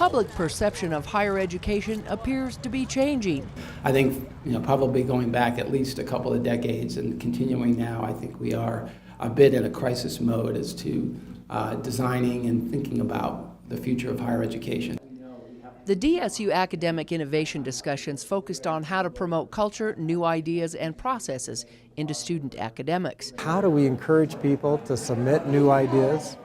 Public perception of higher education appears to be changing. I think, probably going back at least a couple of decades and continuing now, I think we are a bit in a crisis mode as to designing and thinking about the future of higher education. The DSU academic innovation discussions focused on how to promote culture, new ideas, and processes into student academics. How do we encourage people to submit new ideas?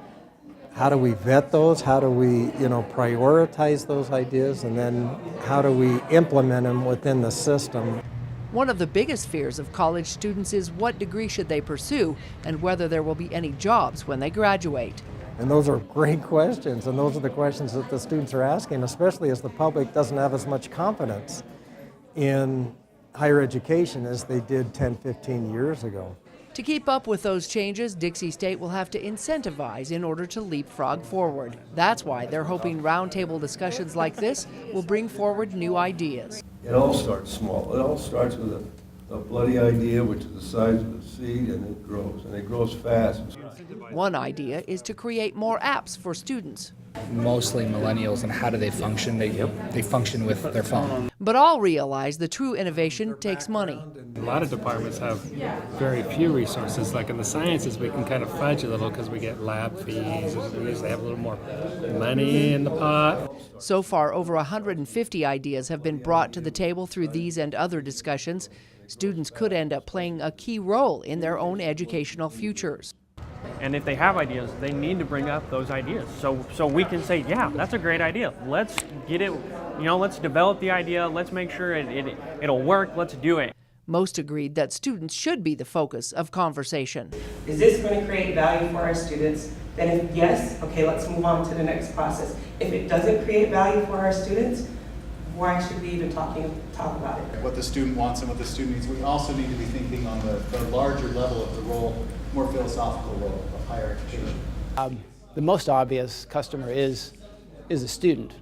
How do we vet those? How do we, prioritize those ideas? And then how do we implement them within the system? One of the biggest fears of college students is what degree should they pursue and whether there will be any jobs when they graduate. And those are great questions, and those are the questions that the students are asking, especially as the public doesn't have as much confidence in higher education as they did 10, 15 years ago. To keep up with those changes, Dixie State will have to incentivize in order to leapfrog forward. That's why they're hoping roundtable discussions like this will bring forward new ideas. It all starts small. It all starts with a bloody idea, which is the size of the seed, and it grows fast. One idea is to create more apps for students. Mostly millennials, and how do they function? They function with their phone. But all realize the true innovation takes money. A lot of departments have very few resources. Like in the sciences, we can kind of fudge a little because we get lab fees, and we usually have a little more money in the pot. So far, over 150 ideas have been brought to the table through these and other discussions. Students could end up playing a key role in their own educational futures. And if they have ideas, they need to bring up those ideas. So we can say, yeah, that's a great idea. Let's get it, let's develop the idea. Let's make sure it'll work. Let's do it. Most agreed that students should be the focus of conversation. Is this going to create value for our students? Then if yes, okay, let's move on to the next process. If it doesn't create value for our students, why should we even talk about it? What the student wants and what the student needs. We also need to be thinking on the larger level of the role, more philosophical role of higher education. The most obvious customer is a student,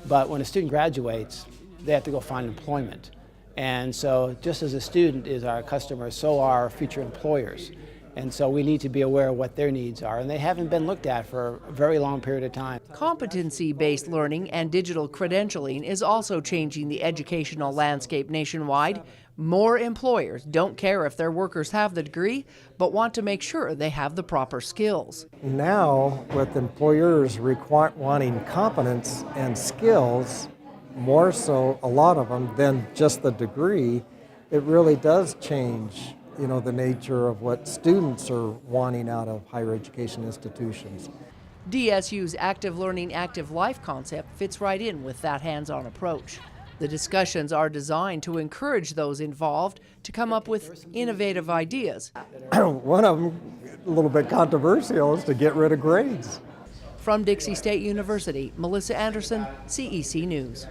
but when a student graduates, they have to go find employment. And so just as a student is our customer, so are future employers. And so we need to be aware of what their needs are, and they haven't been looked at for a very long period of time. Competency-based learning and digital credentialing is also changing the educational landscape nationwide. More employers don't care if their workers have the degree, but want to make sure they have the proper skills. Now, with employers wanting competence and skills, more so, a lot of them, than just the degree, it really does change the nature of what students are wanting out of higher education institutions. DSU's Active Learning, Active Life concept fits right in with that hands-on approach. The discussions are designed to encourage those involved to come up with innovative ideas. One of them, a little bit controversial, is to get rid of grades. From Dixie State University, Melissa Anderson, CEC News.